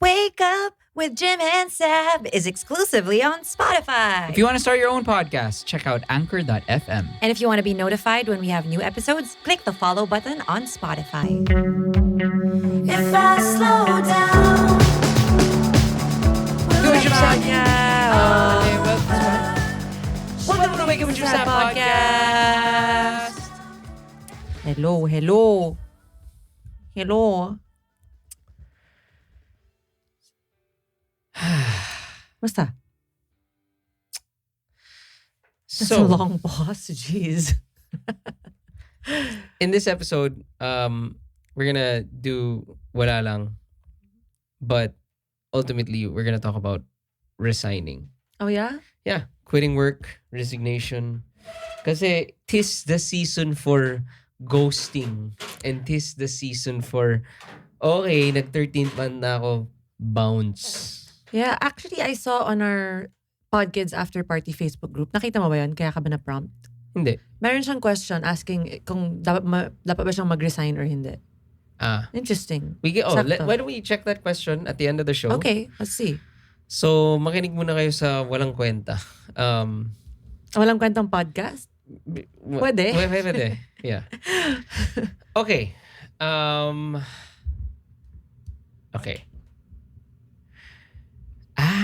Wake Up with Jim and Saab is exclusively on Spotify. If you want to start your own podcast, check out anchor.fm. And if you want to be notified when we have new episodes, click the follow button on Spotify. If I slow down, Welcome to welcome to Wake Up with Jim Saab podcast. Hello. Basta. That's a long pause. Jeez. In this episode, we're gonna do wala lang, but ultimately we're gonna talk about resigning. Oh yeah? Yeah, quitting work, resignation. Kasi tis the season for ghosting and tis the season for nag 13th month na ako, bounce. Yeah, actually I saw on our Podkids After Party Facebook group. Nakita mo ba yun? Kaya ka ba na-prompt? Hindi. Meron siyang question asking kung dapat ba siyang mag-resign or hindi. Interesting. Why don't we check that question at the end of the show? Okay, let's see. So, makinig muna kayo sa walang kwenta. Walang kwentang podcast? Pwede. Pwede. Yeah. Okay. Okay.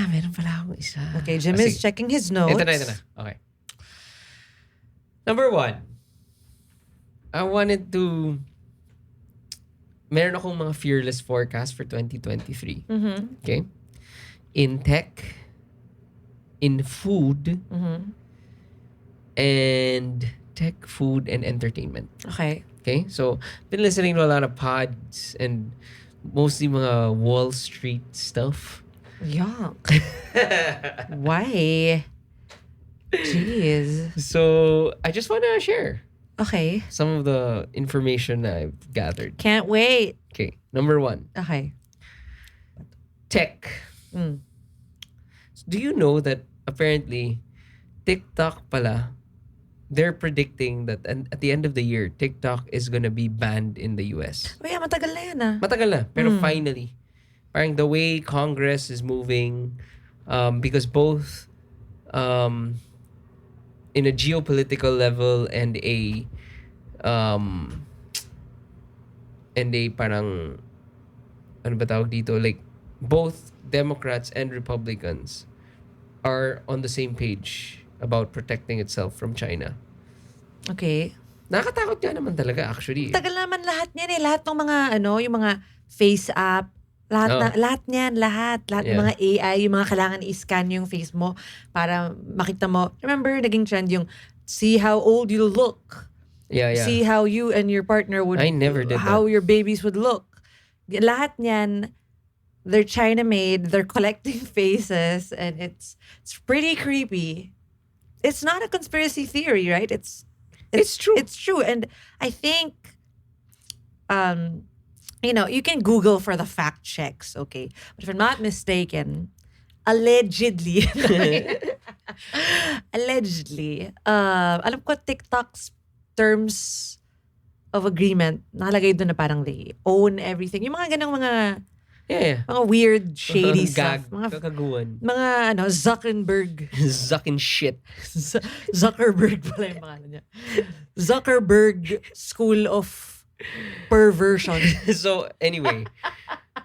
Meron pala akong isa. Okay, Jim is checking his notes. Ito na. Okay. Number 1. I wanted to... Meron akong mga fearless forecast for 2023. Mm-hmm. Okay? In tech, in food, and tech, food, and entertainment. Okay. Okay? So, been listening to a lot of pods and mostly mga Wall Street stuff. Yuck. Why? Jeez. So, I just want to share Okay. some of the information I've gathered. Can't wait. Okay. Number 1. Okay. Tech. Mm. Do you know that apparently TikTok pala, they're predicting that at the end of the year, TikTok is gonna be banned in the US. Oh yeah, matagal na yan ah. Matagal na, pero finally, parang the way Congress is moving, because both in a geopolitical level and a parang ano ba tawag dito, like both Democrats and Republicans are on the same page about protecting itself from China. Okay. Nakakatakot nga naman talaga actually. Tagal naman lahat niyan eh. Lahat ng mga yung mga face app, lahat niyan. Ng mga AI, yung mga kailangan i-scan yung face mo para makita mo. Remember, naging trend yung see how old you look. Yeah. See how you and your partner would, I never did how that. your babies would look. Lahat niyan, they're China-made, they're collecting faces, and it's pretty creepy. It's not a conspiracy theory, right? It's true. It's true. And I think, you can Google for the fact checks, okay? But if I'm not mistaken, allegedly, alam ko TikTok's terms of agreement, nakalagay doon na parang they own everything. Yung mga ganang mga weird, shady stuff. Kakaguan. Mga Zuckerberg. Zucking shit. Zuckerberg pala yung pangalan niya. Zuckerberg School of Perversion. So anyway,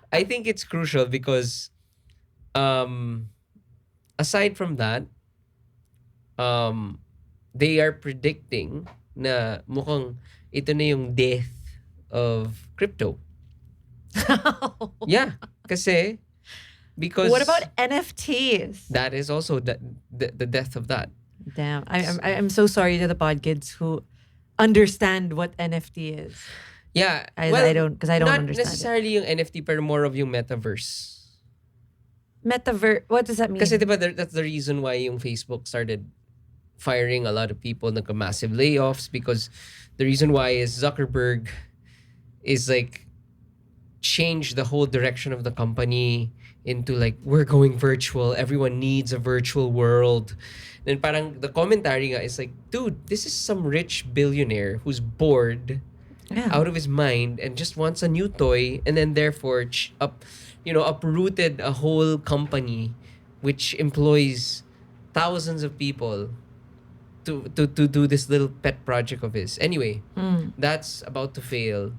I think it's crucial because aside from that, they are predicting na mukhang ito na yung death of crypto. Yeah, kasi because what about NFTs? that is also the death of that. Damn, I'm so sorry to the podkids who understand what NFT is. Yeah, I don't not understand necessarily yung NFT, pero more of yung metaverse. Metaverse, what does that mean? Kasi diba that's the reason why yung Facebook started firing a lot of people, massive layoffs, because the reason why is Zuckerberg is like changed the whole direction of the company into like, we're going virtual, everyone needs a virtual world. Then parang the commentary nga is like, dude, this is some rich billionaire who's bored out of his mind and just wants a new toy, and then therefore uprooted a whole company which employs thousands of people to do this little pet project of his. Anyway, that's about to fail.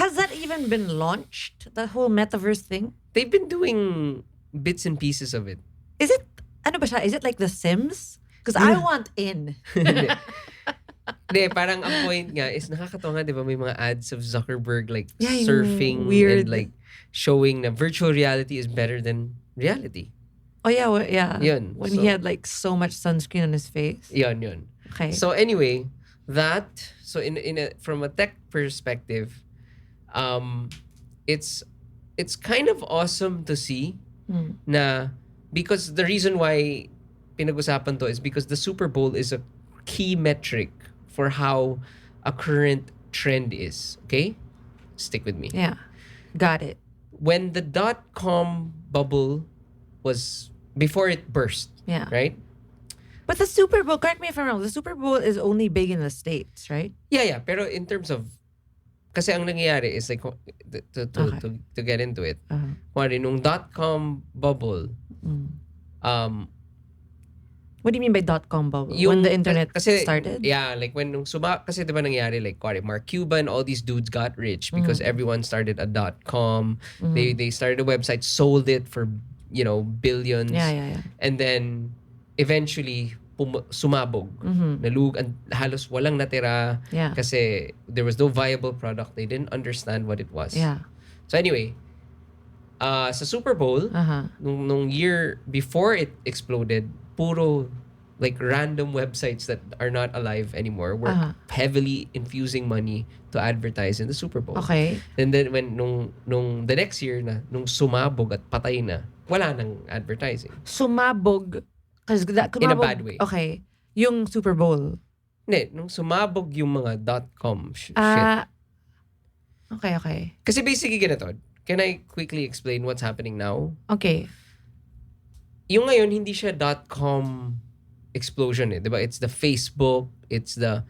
Has that even been launched? The whole metaverse thing? They've been doing bits and pieces of it. Is it, ano ba siya? Is it like The Sims? Because I want in. Hindi, parang ang point nga is nakakatawa nga, di ba, may mga ads of Zuckerberg like yung surfing weird. and like showing na virtual reality is better than reality. Oh yeah, yeah. Yun. When So- he had like so much sunscreen on his face. Yun. Okay. So anyway, from a tech perspective, it's kind of awesome to see na, because the reason why pinag-usapan to is because the Super Bowl is a key metric for how a current trend is. Okay? Stick with me. Yeah. Got it. When the .com bubble was, before it burst, Yeah. right? But the Super Bowl, correct me if I'm wrong, the Super Bowl is only big in the States, right? Yeah. Pero in terms of, kasi ang nangyayari is like, to get into it, kumari, nung .com bubble, What do you mean by .com bubble? When the internet kasi, started? Yeah, like when nung kasi diba nangyari, like kumari, Mark Cuban, all these dudes got rich because everyone started a .com. They started a website, sold it for, billions. Yeah. And then eventually sumabog. Nalug, and halos walang natira Yeah. kasi there was no viable product. They didn't understand what it was. Yeah. So anyway, sa Super Bowl, nung year before it exploded, puro like random websites that are not alive anymore were heavily infusing money to advertise in the Super Bowl. Okay. And then when nung the next year na, nung sumabog at patay na, wala nang advertising. Sumabog. In a bad way. Okay. Yung Super Bowl. Hindi, nung sumabog yung mga .com shit. Okay. Kasi basically ganito, can I quickly explain what's happening now? Okay. Yung ngayon, hindi siya .com explosion eh. Diba? It's the Facebook, it's the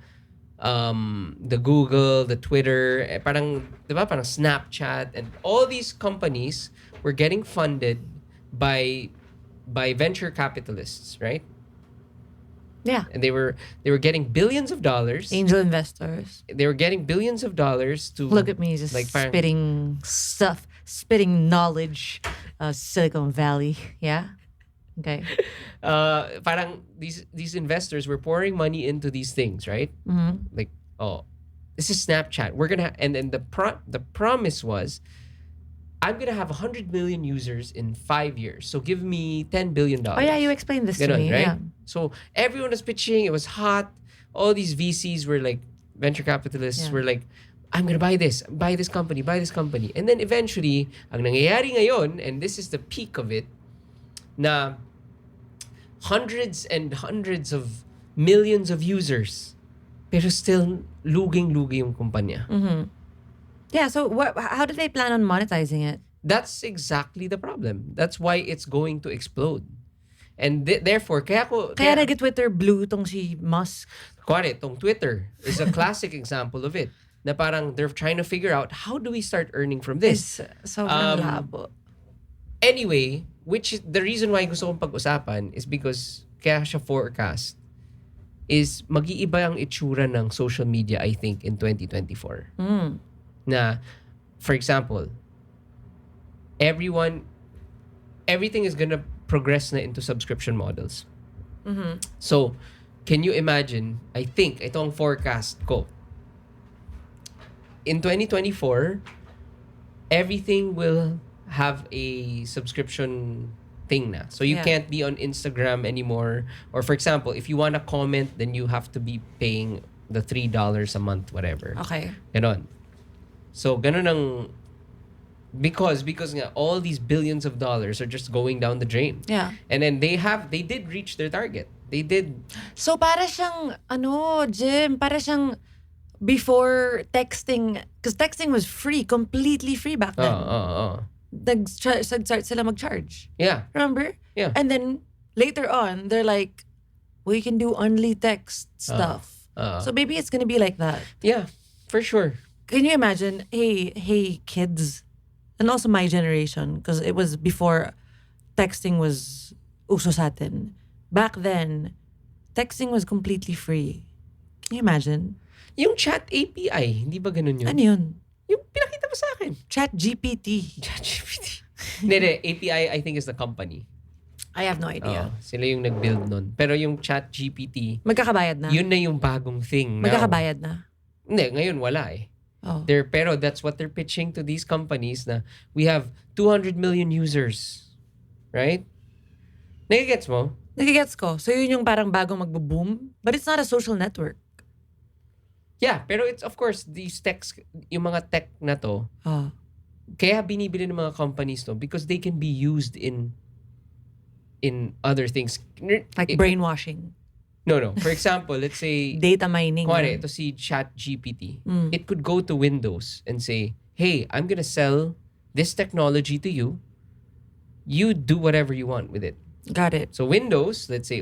Google, the Twitter, parang, diba? Parang Snapchat, and all these companies were getting funded by venture capitalists, right? Yeah. And they were getting billions of dollars. Angel investors. They were getting billions of dollars to Look at me just like parang, spitting stuff, spitting knowledge, Silicon Valley. Yeah. Okay. Parang these investors were pouring money into these things, right? Like, this is Snapchat. We're gonna and then the promise was, I'm gonna have 100 million users in 5 years. So give me $10 billion. Oh yeah, you explained this to Ganon, me. right? Yeah. So everyone was pitching. It was hot. All these VCs were like, venture capitalists were like, I'm gonna buy this company. And then eventually, ang nangyayari ngayon, and this is the peak of it, na hundreds and hundreds of millions of users, pero still luging-lugi yung kumpanya. Yeah, so how do they plan on monetizing it? That's exactly the problem. That's why it's going to explode. And therefore, kaya nag-Twitter blue tong si Musk. Kuwari, tong Twitter is a classic example of it. Na parang they're trying to figure out, how do we start earning from this? Sobrang labo. Anyway, which is the reason why gusto kong pag-usapan is because kaya siya forecast is mag-iiba ang itsura ng social media, I think, in 2024. Na, for example, everything is gonna progress na into subscription models. So, can you imagine, I think, ito ang forecast ko. In 2024, everything will have a subscription thing na. So you can't be on Instagram anymore. Or for example, if you want to comment, then you have to be paying the $3 a month, whatever. Okay. Ganon. So ganon ang, because nga all these billions of dollars are just going down the drain. Yeah. And then they did reach their target. They did. So para siyang Jim, para siyang before texting, because texting was free, completely free back then. Nag-start sila mag-charge. Yeah. Remember? Yeah. And then later on, they're like, we can do only text stuff. So maybe it's gonna be like that. Yeah, for sure. Can you imagine? Hey kids, and also my generation, because it was before texting was uso sa atin. Back then, texting was completely free. Can you imagine? Yung chat API, hindi ba ganun yun? Ano yun? Yung pinakita mo sa akin. ChatGPT. ChatGPT. Hindi, API I think is the company. I have no idea. Sila yung nag-build nun. Pero yung ChatGPT, Magkakabayad na? yun na yung bagong thing now. Magkakabayad na? Hindi, ngayon wala eh. Oh. Pero that's what they're pitching to these companies na we have 200 million users. Right? Nagigets mo? Nagigets ko. So yun yung parang bagong magbo-boom. But it's not a social network. Yeah, pero it's of course, these techs, yung mga tech na to, Oh. kaya binibili ng mga companies to because they can be used in other things. Like brainwashing. No. For example, let's say, Data mining. kuwari, ito si ChatGPT. Mm. It could go to Windows and say, hey, I'm gonna sell this technology to you. You do whatever you want with it. Got it. So Windows, let's say,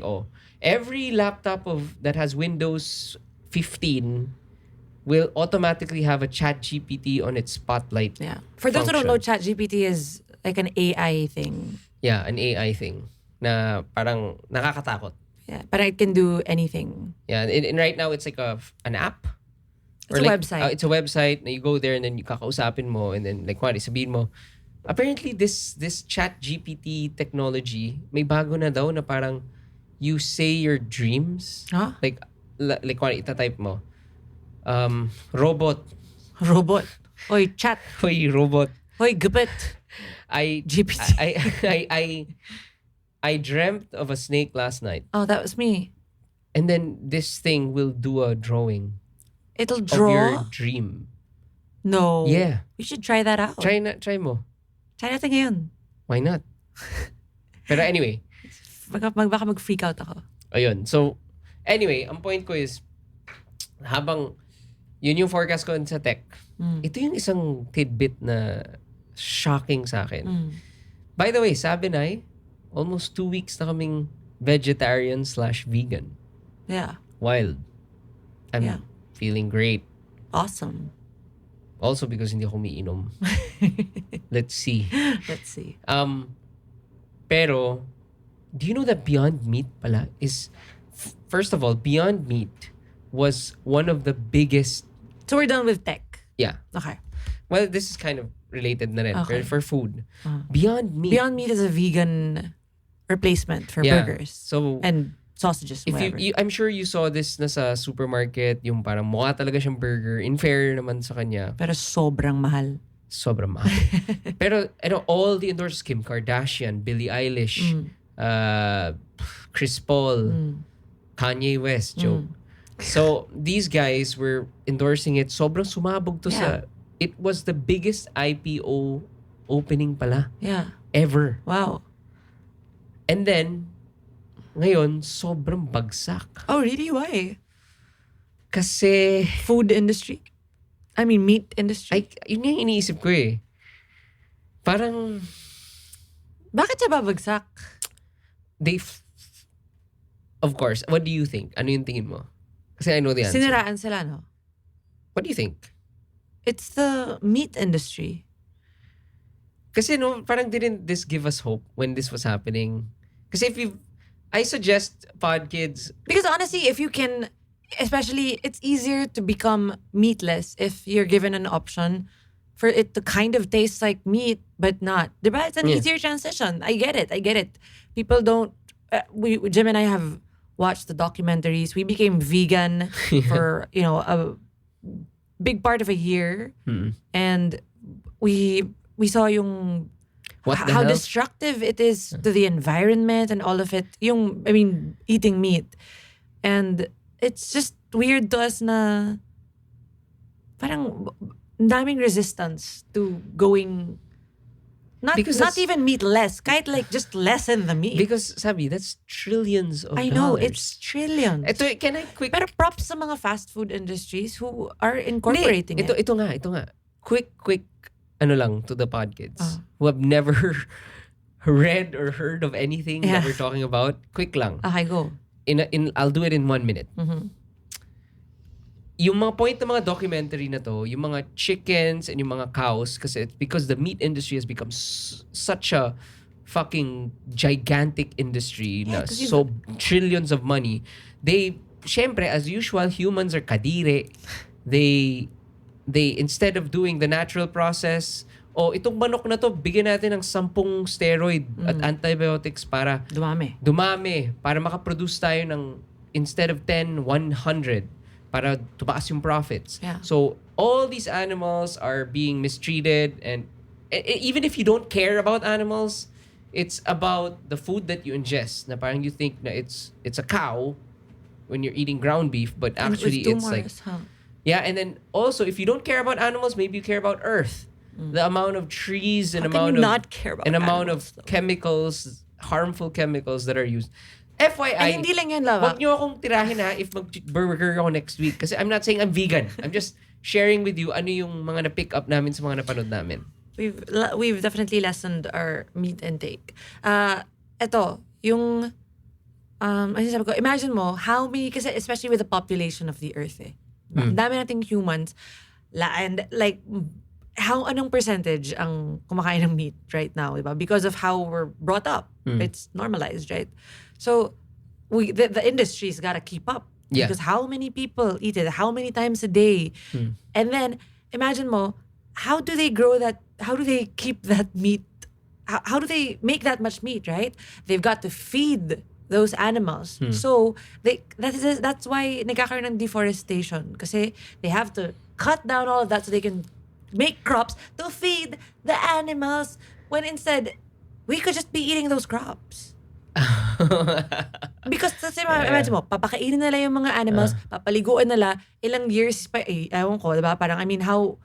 every laptop that has Windows 15 will automatically have a ChatGPT on its spotlight. Yeah. For those who don't know, ChatGPT is like an AI thing. Yeah, an AI thing na parang nakakatakot. Yeah, but it can do anything. Yeah, and right now it's like an app. It's a website. It's a website na you go there and then you kakausapin mo and then like kuwari sabihin mo, apparently this ChatGPT technology may bago na daw na parang you say your dreams. Huh? Like kuwari itatype mo, robot. Robot. Hoy, chat. Hoy, robot. Hoy, gupit. GPT. I dreamt of a snake last night. Oh, that was me. And then this thing will do a drawing It'll of your draw? dream. No. Yeah. We should try that out. Try mo. Try natin ngayon. Why not? Pero anyway. Baka mag-freak out ako. Ayun. So, anyway, ang point ko is, habang yun yung forecast ko sa tech, ito yung isang tidbit na shocking sa akin. By the way, sabi na almost 2 weeks na kaming vegetarian/vegan. Yeah. Wild. I'm feeling great. Awesome. Also because hindi ako umiinom. Let's see. Let's see. Pero, do you know that Beyond Meat pala is, first of all, Beyond Meat was one of the biggest... So we're done with tech. Yeah. Okay. Well, this is kind of related na rin Okay. for food. Beyond Meat. Beyond Meat is a vegan replacement for burgers. So, and sausages, if whatever. I'm sure you saw this na sa supermarket, yung parang mukha talaga siyang burger. In fair naman sa kanya. Pero sobrang mahal. Sobrang mahal. Pero, all the endorsers, Kim Kardashian, Billie Eilish, Chris Paul, Kanye West, joke. So, these guys were endorsing it. Sobrang sumabog to sa... It was the biggest IPO opening pala. Yeah. Ever. Wow. And then, ngayon, sobrang bagsak. Oh, really? Why? Kasi... Food industry? I mean, meat industry? Yun yung iniisip ko eh. Parang... Bakit siya babagsak? Of course, what do you think? Ano yung tingin mo? Kasi I know the answer. Siniraan sila, no? What do you think? It's the meat industry. Kasi parang didn't this give us hope when this was happening? Kasi I suggest pod kids... Because honestly, if you can, especially, it's easier to become meatless if you're given an option for it to kind of taste like meat, but not. Diba? It's an easier transition. I get it. People don't... Jim and I have watched the documentaries. We became vegan for, a big part of a year. And we saw yung how destructive it is to the environment and all of it. Eating meat. And it's just weird to us na parang daming resistance to going not even meatless, kahit like just lessen the meat. Because sabi, that's trillions of I know, dollars. it's trillions. Can I quick... Pero props sa mga fast food industries who are incorporating it. Ito nga. Quick lang to the pod kids who have never read or heard of anything that we're talking about. Quick lang. Okay, go. I'll do it in 1 minute. yung mga point ng mga documentary na to, yung mga chickens and yung mga cows, kasi it's because the meat industry has become such a fucking gigantic industry na so trillions of money. Syempre, as usual, humans are kadire. They instead of doing the natural process, itong manok na to, bigyan natin ng 10 steroid at antibiotics para dumami, para makaproduce tayo ng instead of 10, 100 para tumaas yung profits. Yeah. So all these animals are being mistreated, and even if you don't care about animals, it's about the food that you ingest. Na parang you think na it's a cow when you're eating ground beef, but actually it's like yeah. And then also, if you don't care about animals, maybe you care about Earth. The amount of trees and amount of chemicals, harmful chemicals that are used. FYI, ay, hindi lang yan, Lava. Wag niyo akong tirahin ha if mag-burger ako next week. Kasi I'm not saying I'm vegan. I'm just sharing with you ano yung mga na-pick up namin sa mga napanood namin. We've definitely lessened our meat intake. Ito, yung ano sabi ko, imagine mo how many, kasi especially with the population of the earth ang dami nating humans and like anong percentage ang kumakain ng meat right now, diba? Because of how we're brought up. It's normalized, right? So the industry's got to keep up. Yeah. Because how many people eat it? How many times a day? And then imagine mo, how do they grow that? How do they keep that meat? How do they make that much meat, right? They've got to feed those animals. So that's why nagkakaroon ng deforestation, kasi they have to cut down all of that so they can make crops to feed the animals, when instead we could just be eating those crops. Because imagine mo, papakainin nila yung mga animals, papaliguan nila, ilang years pa, ewan ko, diba? Parang, I mean, how,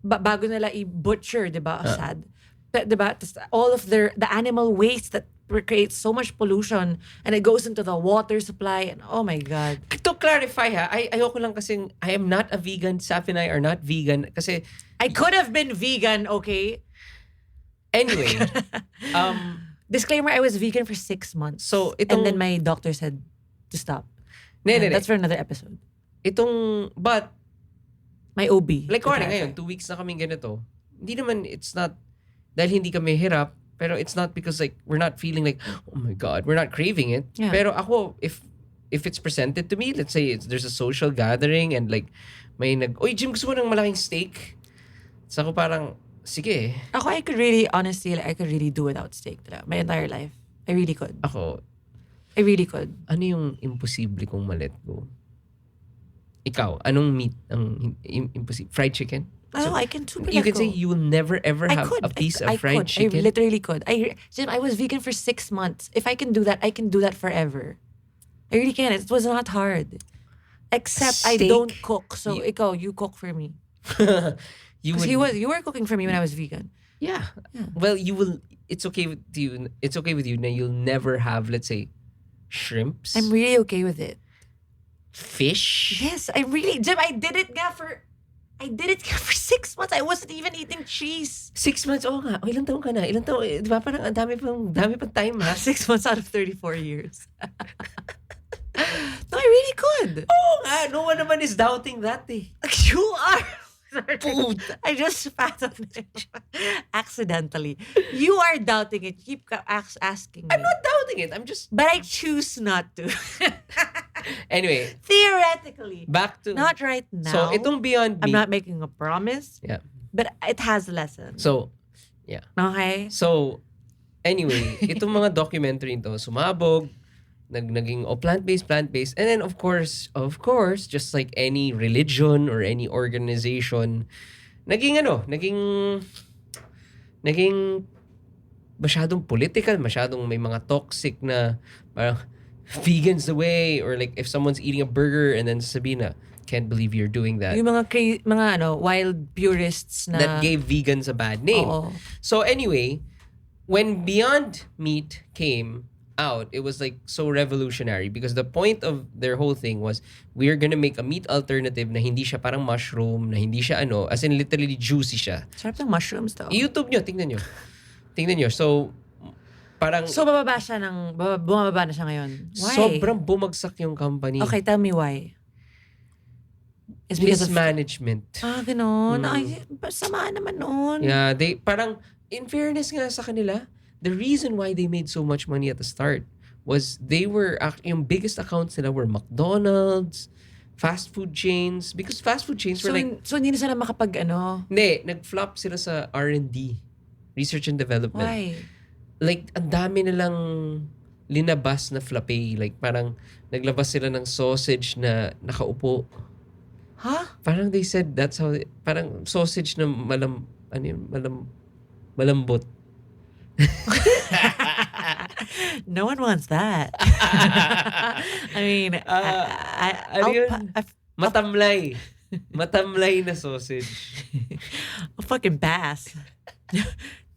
bago nila i-butcher, diba? Sad. Diba? All of the animal waste that creates so much pollution, and it goes into the water supply, and oh my God. To clarify ha, ayoko lang kasing, I am not a vegan, Saf and I are not vegan, kasi I could have been vegan, okay? Anyway, disclaimer, I was vegan for 6 months. So, and then my doctor said to stop. That's for another episode. But, my OB. like ngayon, 2 weeks na kaming ganito. Hindi naman, it's not, dahil hindi kami hirap, pero it's not because like, we're not feeling like, oh my God, we're not craving it. Yeah. Pero ako, if it's presented to me, let's say there's a social gathering and like, may oy Jim, gusto mo ng malaking steak? So ako parang, sige. Ako, I could really do without steak my entire life. I really could. I really could. Ano yung imposible kong ma-let go? Ikaw, anong meat ang imposible? Fried chicken? So, I can super You let can go. say you will never ever have a piece of fried chicken? I literally could. Jim, I was vegan for 6 months. If I can do that, I can do that forever. I really can. It was not hard. Except I don't cook. So, you cook for me. You were cooking for me when I was vegan. Yeah. Well, you will. It's okay with you. It's okay with you. Now you'll never have, let's say, shrimps. I'm really okay with it. Fish. Yes, Jim, I did it for 6 months. I wasn't even eating cheese. 6 months. Oo nga. Ilang taon ka na? Ilang taon? Di ba parang ang dami pang time ha? 6 months out of 34 years. No, I really could. Oo nga. No one naman is doubting that eh. You are. Food. I just spat on it accidentally. You are doubting it. Keep asking me. I'm not doubting it. I'm just... But I choose not to. Anyway. Theoretically. Back to... Not right now. So, itong Beyond Meat... I'm not making a promise. Yeah. But it has lessons. So, yeah. Okay? So, anyway, itong mga documentary ito, sumabog, naging plant-based, and then of course, just like any religion or any organization, naging masyadong political, masyadong may mga toxic na parang vegan's the way, or like if someone's eating a burger and then sabihin na, can't believe you're doing that. Yung mga wild purists na that gave vegans a bad name. Oo. So anyway, when Beyond Meat came out, it was like so revolutionary because the point of their whole thing was we're gonna make a meat alternative na hindi siya parang mushroom, na hindi siya as in literally juicy siya. Sarap ng mushrooms though. YouTube nyo, tingnan nyo. So, parang... So, bumababa na siya ngayon. Why? Sobrang bumagsak yung company. Okay, tell me why. is because of... mismanagement. Ganon. Ay, sama naman nun. Yeah, they parang in fairness nga sa kanila, the reason why they made so much money at the start was they were yung biggest accounts nila were McDonald's, fast food chains, because fast food chains were like So hindi na sila makapag hindi, nag-flop sila sa R&D, research and development. Why? Like ang dami nilang linabas na frappe, like parang naglabas sila ng sausage na nakaupo. Huh? Parang they said that's how parang sausage na malambot. No one wants that. I mean, ano yun? Matamlay. Matamlay na sausage. A fucking bass.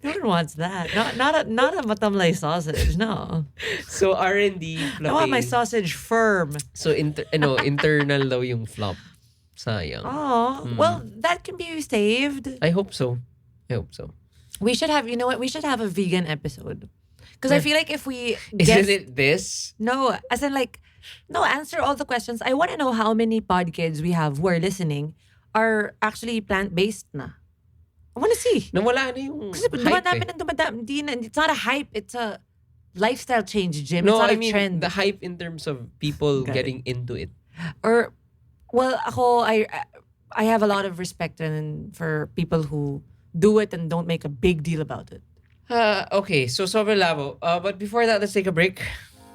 No one wants that. Not a matamlay sausage. No. So R&D I want my sausage firm. So internal daw yung flop. Sayang. Oh, well, that can be saved. I hope so. We should have, you know what? We should have a vegan episode. Because I feel like if we Isn't it this? No, as in like, no, answer all the questions. I want to know how many pod kids we have who are listening are actually plant-based na. I want to see. Nawala na yung Kasi hype dumadami. It's not a hype. It's a lifestyle change, Jim. No, it's not I a mean trend. the hype in terms of people Got getting into it. Or, well, I have a lot of respect for people who do it and don't make a big deal about it. Okay, so sobrang labo. But before that, let's take a break.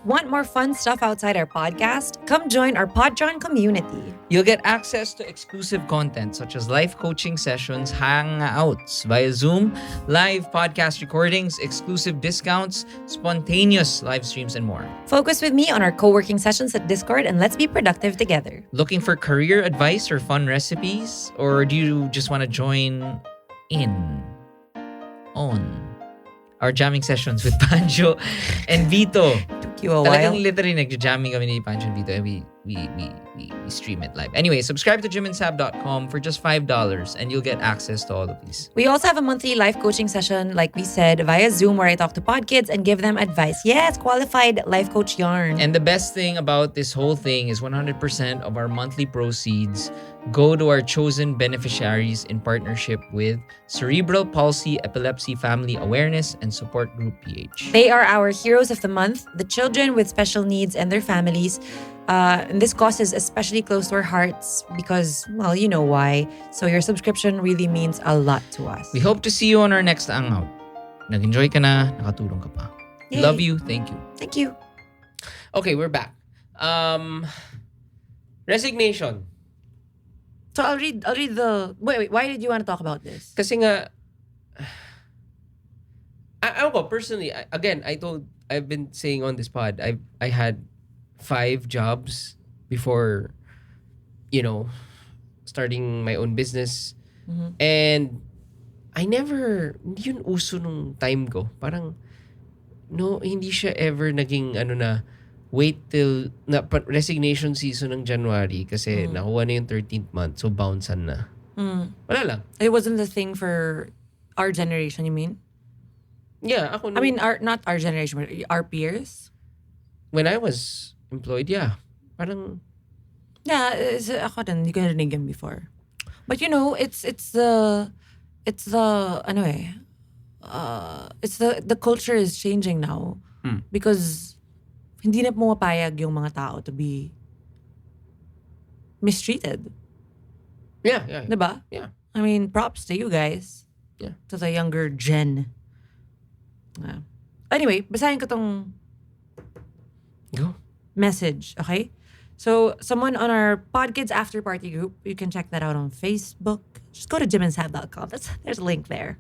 Want more fun stuff outside our podcast? Come join our Podjon community. You'll get access to exclusive content such as live coaching sessions, hangouts via Zoom, live podcast recordings, exclusive discounts, spontaneous live streams, and more. Focus with me on our co-working sessions at Discord and let's be productive together. Looking for career advice or fun recipes? Or do you just want to join on our jamming sessions with Pancho and Vito? Took you a while. Talagang literally nagja-jamming kami ni Pancho and Vito and we stream it live. Anyway, subscribe to jimandsab.com for just $5 and you'll get access to all of these. We also have a monthly life coaching session, like we said, via Zoom where I talk to pod kids and give them advice. Yes, qualified life coach yarn. And the best thing about this whole thing is 100% of our monthly proceeds go to our chosen beneficiaries in partnership with Cerebral Palsy Epilepsy Family Awareness and Support Group PH. They are our heroes of the month, the children with special needs and their families. And this cause is especially close to our hearts because, well, you know why. So your subscription really means a lot to us. We hope to see you on our next hangout. Nag-enjoy ka na, nakatulong ka pa. Yay. Love you, thank you. Thank you. Okay, we're back. Resignation. So I'll read the... Wait, why did you want to talk about this? Kasi nga, personally, I've been saying on this pod, I had 5 jobs before, starting my own business. Mm-hmm. And hindi yun uso nung time ko. Parang, hindi siya ever naging, wait till, resignation season ng January kasi nakuha na yung 13th month, so bouncean na. Wala lang. It wasn't the thing for our generation, you mean? Yeah, ako. I mean, not our generation, but our peers. When I was employed, yeah. Parang... Yeah, ako din, hindi ko narinig yan before. But it's the culture is changing now. Because hindi na pumapayag yung mga tao to be mistreated. Yeah. Diba? Yeah. I mean, props to you guys. Yeah. To the younger gen. Anyway, basahin ko tong Go. message, okay? So, someone on our Podkids After Party group, you can check that out on Facebook. Just go to jimandsab.com. There's a link there.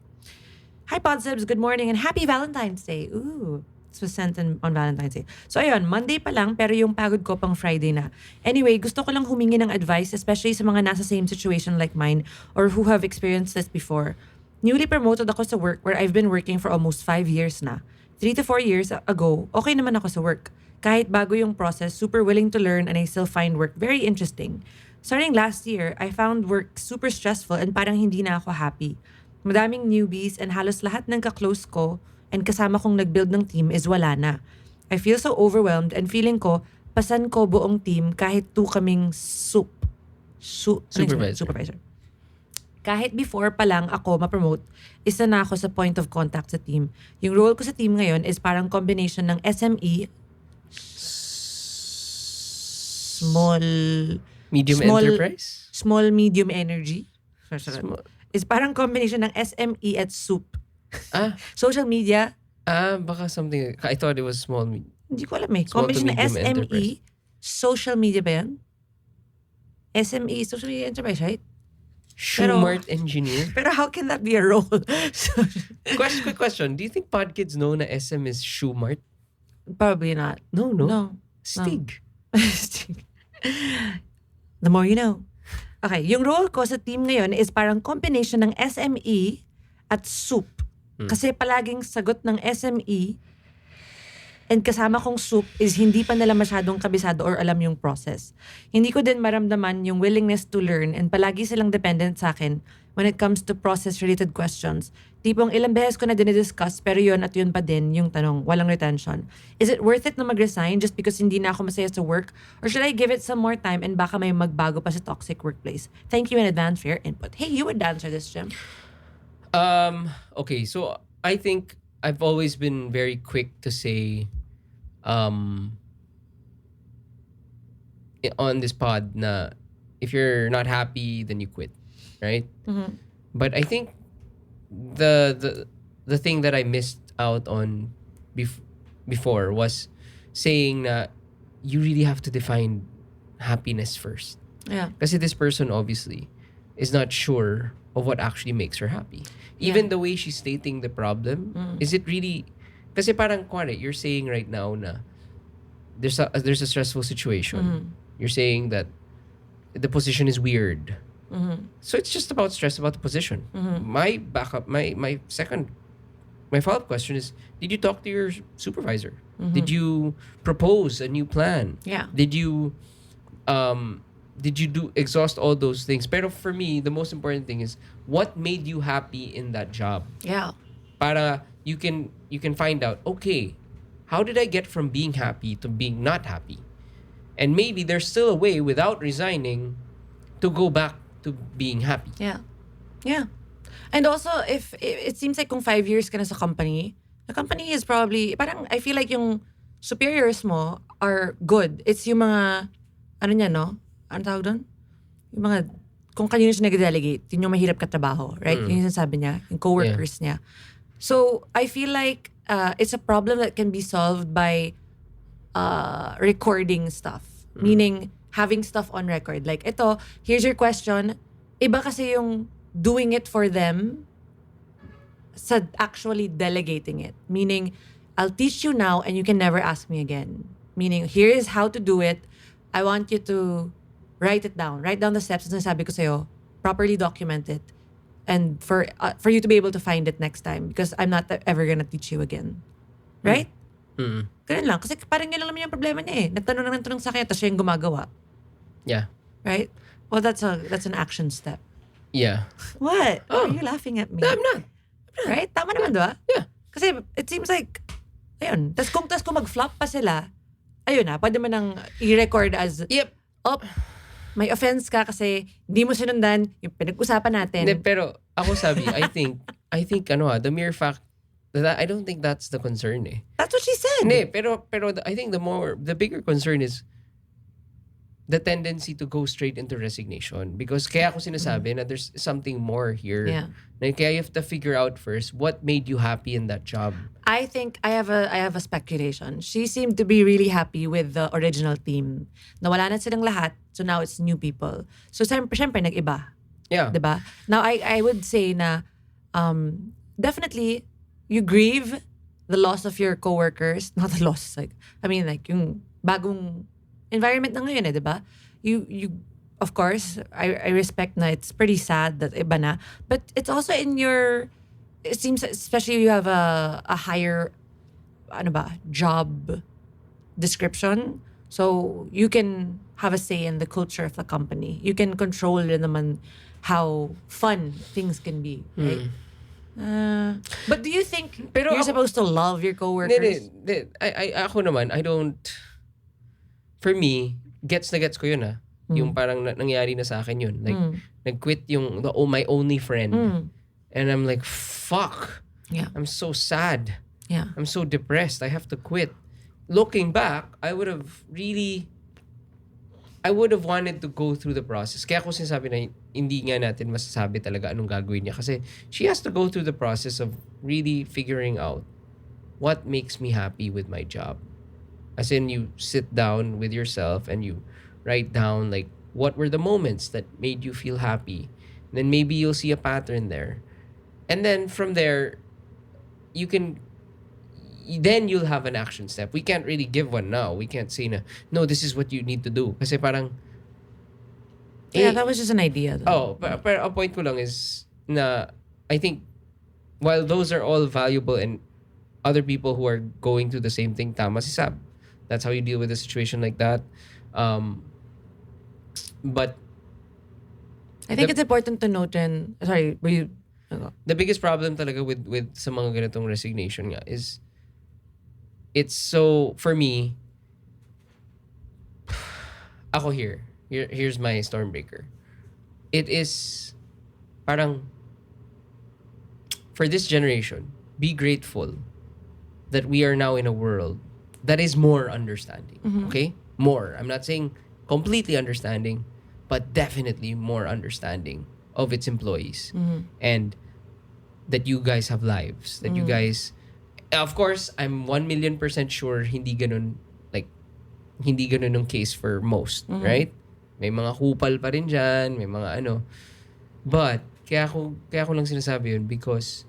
Hi, Podsibs. Good morning and happy Valentine's Day. Ooh. This was sent on Valentine's Day. So, ayun, Monday pa lang, pero yung pagod ko pang Friday na. Anyway, gusto ko lang humingi ng advice, especially sa mga nasa same situation like mine or who have experienced this before. Newly promoted ako sa work where I've been working for almost 5 years na. 3 to 4 years ago, okay naman ako sa work. Kahit bago yung process, super willing to learn and I still find work very interesting. Starting last year, I found work super stressful and parang hindi na ako happy. Madaming newbies and halos lahat ng ka-close ko and kasama kong nag-build ng team is wala na. I feel so overwhelmed and feeling ko, pasan ko buong team kahit 2 kaming soup. Supervisor. Kahit before pa lang ako ma-promote, isa na ako sa point of contact sa team. Yung role ko sa team ngayon is parang combination ng SME, small medium energy. Is parang combination ng SME at soup. Social media. Baka something. I thought it was small. Hindi ko alam eh. Combination ng SME, enterprise. Social media ba yan? SME, social media enterprise, right? Shoemart engineer. Pero how can that be a role? Quick question. Do you think pod kids know na SM is Shoemart? Probably not. No. Stig. The more you know. Okay, yung role ko sa team ngayon is parang combination ng SME at soup. Kasi palaging sagot ng SME and kasama kong soup is hindi pa nila masyadong kabisado or alam yung process. Hindi ko din maramdaman yung willingness to learn and palagi silang dependent sa akin when it comes to process-related questions. Tipong ilang beses ko na dinidiscuss pero yun at yun pa din yung tanong, walang retention. Is it worth it na mag-resign just because hindi na ako masaya sa work? Or should I give it some more time and baka may magbago pa sa toxic workplace? Thank you in advance for your input. Hey, you would answer this, Jim. Okay, so I think I've always been very quick to say on this pod na if you're not happy, then you quit, right? Mm-hmm. But I think the thing that I missed out on before was saying na you really have to define happiness first. Yeah. Kasi this person obviously is not sure of what actually makes her happy. Even the way she's stating the problem, is it really... Kasi parang, you're saying right now na there's a stressful situation. You're saying that the position is weird. So it's just about stress about the position. My follow-up question is, did you talk to your supervisor? Did you propose a new plan? Yeah. Did you exhaust all those things? Pero for me, the most important thing is what made you happy in that job. Yeah. Para you can find out, okay, how did I get from being happy to being not happy? And maybe there's still a way without resigning to go back to being happy. Yeah. Yeah. And also, if it seems like kung 5 years ka na sa company, the company is probably, parang I feel like yung superiors mo are good. It's yung mga, ano niya, no? Ano tawag doon? Yung mga, kung kanino siya nag-delegate, yun yung mahirap katrabaho, right? Yun yung sinasabi niya, yung co-workers niya. So, I feel like it's a problem that can be solved by recording stuff. Meaning, having stuff on record. Like, ito, here's your question. Iba kasi yung doing it for them sa actually delegating it. Meaning, I'll teach you now and you can never ask me again. Meaning, here is how to do it. I want you to write it down. Write down the steps na sabi ko sa'yo. Properly document it. And for you to be able to find it next time. Because I'm not ever gonna teach you again. Right? Ganun lang. Kasi parang yun lang naman yung problema niya eh. Nagtanong sa kanya, tapos siya yung gumagawa. Yeah. Right? Well, that's an action step. Yeah. What? Why are you laughing at me? No, I'm not. Right? Tama naman, diba? Yeah. Kasi it seems like, ayun. Tapos kung mag-flop pa sila, ayun na, pwede mo nang i-record as, may offense ka kasi hindi mo sinundan yung pinag-usapan natin. Hindi, pero ako sabi, I think the mere fact that I don't think that's the concern eh. That's what she said. Hindi, pero I think the bigger concern is the tendency to go straight into resignation. Because kaya ako sinasabi na there's something more here. Yeah. Na kaya you have to figure out first what made you happy in that job. I think I have a speculation. She seemed to be really happy with the original team. Nawala na silang lahat, so now it's new people. So syempre nag-iba. Yeah. Diba? Now I would say na definitely you grieve the loss of your coworkers, not the loss, like I mean like yung bagong environment na ngayon eh, diba? You of course, I respect na it's pretty sad that iba na, but it's also in your, it seems, especially you have a higher job description, so you can have a say in the culture of the company. You can control rin naman how fun things can be, right? But do you think you're supposed to love your coworkers? Ako naman, I don't, for me, gets na gets ko yun Yung parang nangyari na sa akin yun. Like, nag-quit yung my only friend. And I'm like, fuck. Yeah. I'm so sad. Yeah. I'm so depressed. I have to quit. Looking back, I would have wanted to go through the process. Kaya ako sinasabi na hindi nga natin masasabi talaga anong gagawin niya. Kasi she has to go through the process of really figuring out what makes me happy with my job. As in, you sit down with yourself and you write down like what were the moments that made you feel happy. And then maybe you'll see a pattern there. And then from there, then you'll have an action step. We can't really give one now. We can't say na, no, this is what you need to do. Kasi parang... Yeah, that was just an idea. Though. Pero a point ko lang is na I think while those are all valuable and other people who are going through the same thing, tama si Saab. That's how you deal with a situation like that. But I think it's important to note in... Sorry, were you... The biggest problem talaga with sa mga ganitong resignation nga is it's so, for me, ako here's my stormbreaker. It is parang for this generation, be grateful that we are now in a world that is more understanding. Okay? More. I'm not saying completely understanding, but definitely more understanding of its employees. And that you guys have lives. That you guys... Of course, I'm 1,000,000% sure hindi ganun yung case for most, right? May mga kupal pa rin dyan, may mga ano. But, kaya ko lang sinasabi yun because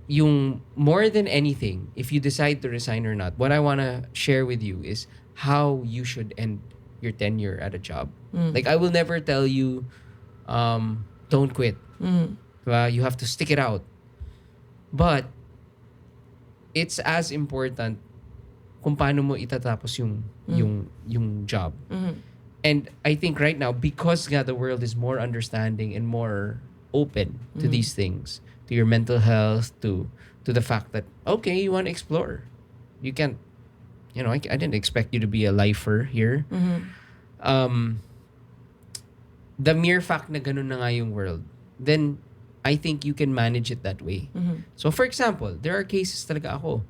yung more than anything, if you decide to resign or not, what I wanna share with you is how you should end your tenure at a job. Like, I will never tell you, don't quit. Diba? You have to stick it out. But, it's as important kung paano mo itatapos yung job. And I think right now, because nga the world is more understanding and more open to these things, to your mental health, to the fact that, okay, you want to explore. You can't, I didn't expect you to be a lifer here. The mere fact na ganun na nga yung world, then I think you can manage it that way. So for example, there are cases talaga ako.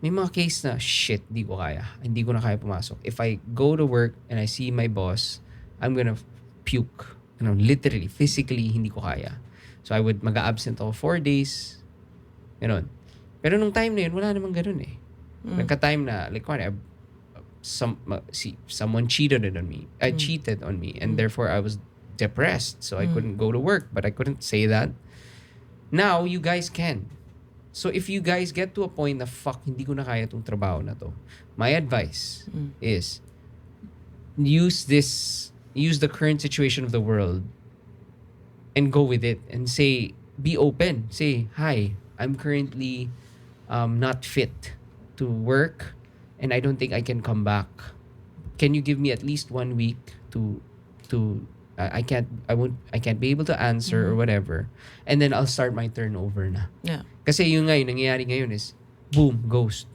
May mga case na, shit, hindi ko kaya. Hindi ko na kaya pumasok. If I go to work and I see my boss, I'm gonna puke. Literally, physically, hindi ko kaya. So I would mag-absent ako 4 days. Ganon. Pero nung time na yun, wala namang ganun eh. Nagka-time na, like, someone cheated on me. I cheated on me. And therefore, I was depressed. So I couldn't go to work. But I couldn't say that. Now, you guys can. So if you guys get to a point na, fuck, hindi ko na kaya itong trabaho na to, my advice is use the current situation of the world and go with it and say, be open. Say, hi, I'm currently not fit to work and I don't think I can come back. Can you give me at least 1 week to I can't be able to answer or whatever. And then I'll start my turnover na. Yeah. Kasi yung nangyayari ngayon is, boom, ghost.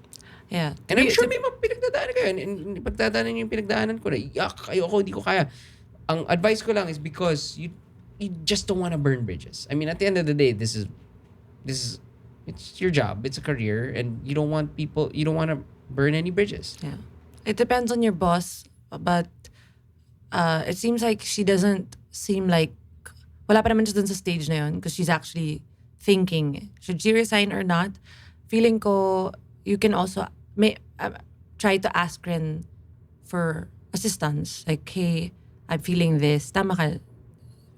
Yeah. And I'm sure may mga pinagdadaanan kayo. And pagdadaanan yung pinagdaanan ko na, ayoko, hindi ko kaya. Ang advice ko lang is because you just don't want to burn bridges. I mean, at the end of the day, this is it's your job. It's a career. And you don't want to burn any bridges. Yeah. It depends on your boss, but it seems like she doesn't seem like wala pa naman siya dun sa stage na yun because she's actually thinking, should she resign or not? Feeling ko, you can also try to ask rin for assistance. Like, hey, I'm feeling this. Tama ka.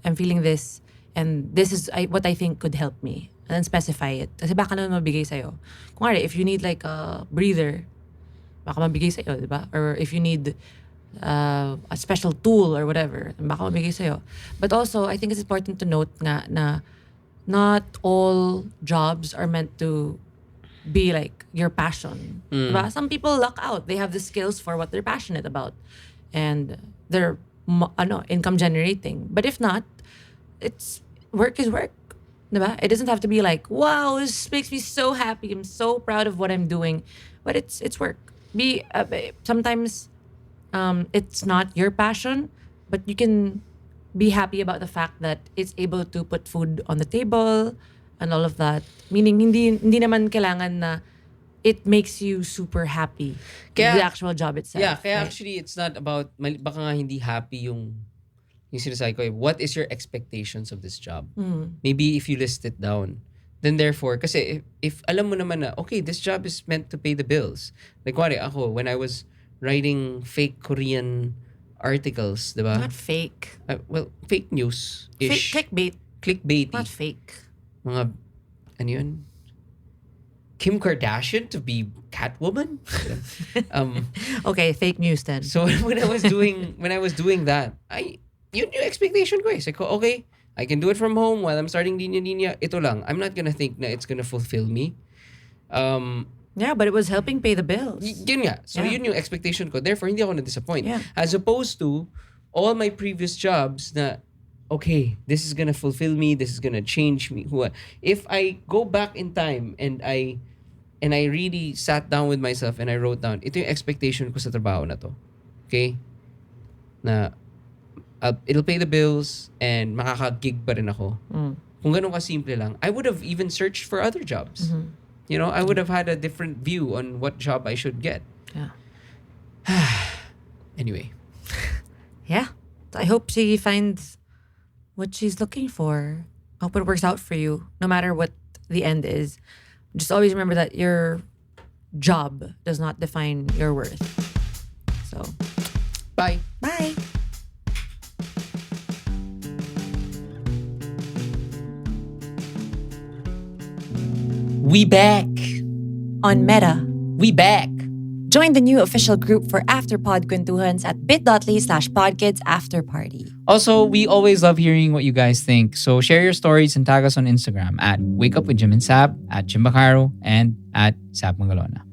I'm feeling this. And this is what I think could help me. And then specify it. Kasi baka naman mabigay sa'yo. Kung if you need like a breather, baka mabigay sa'yo, di ba? Or if you need a special tool or whatever, baka mabigay sa'yo. But also, I think it's important to note nga na not all jobs are meant to be like your passion. Diba? Some people luck out. They have the skills for what they're passionate about. And they're income generating. But if not, work is work. Diba? It doesn't have to be like, wow, this makes me so happy. I'm so proud of what I'm doing. But it's work. Sometimes it's not your passion, but you can be happy about the fact that it's able to put food on the table and all of that. Meaning, hindi naman kailangan na it makes you super happy with the actual job itself. Yeah, kaya right? actually it's not about baka nga hindi happy yung sinasabi ko. What is your expectations of this job? Maybe if you list it down, then therefore, kasi if alam mo naman na, okay, this job is meant to pay the bills. Like, wari, ako, when I was writing fake Korean articles, di ba? Not fake. Well, fake news-ish. Clickbaity. Not fake. Mga, ano yun? Kim Kardashian to be Catwoman? Okay, fake news then. So when I was doing that, yun yung expectation ko eh. So, okay, I can do it from home while I'm starting linya-linya. Ito lang. I'm not gonna think na it's gonna fulfill me. Yeah, but it was helping pay the bills. Yun nga. So yun yung expectation ko. Therefore, hindi ako na-disappoint. Yeah. As opposed to all my previous jobs na, okay, this is gonna fulfill me. This is gonna change me. If I go back in time and I really sat down with myself and I wrote down, ito yung expectation ko sa trabaho na to. Okay? Na it'll pay the bills and makaka-gig pa rin ako. Kung ganun ka-simple lang, I would have even searched for other jobs. You know, I would have had a different view on what job I should get. Yeah. Anyway. Yeah. I hope she finds what she's looking for. I hope it works out for you, no matter what the end is. Just always remember that your job does not define your worth. So, Bye. bye. We back. On Meta, We back. join the new official group for Afterpod Kwentuhans at bit.ly/podkidsafterparty. Also, we always love hearing what you guys think. So share your stories and tag us on Instagram at Wake Up with Jim and Sab, at Jim Bacaro, and at Sab Mangalona.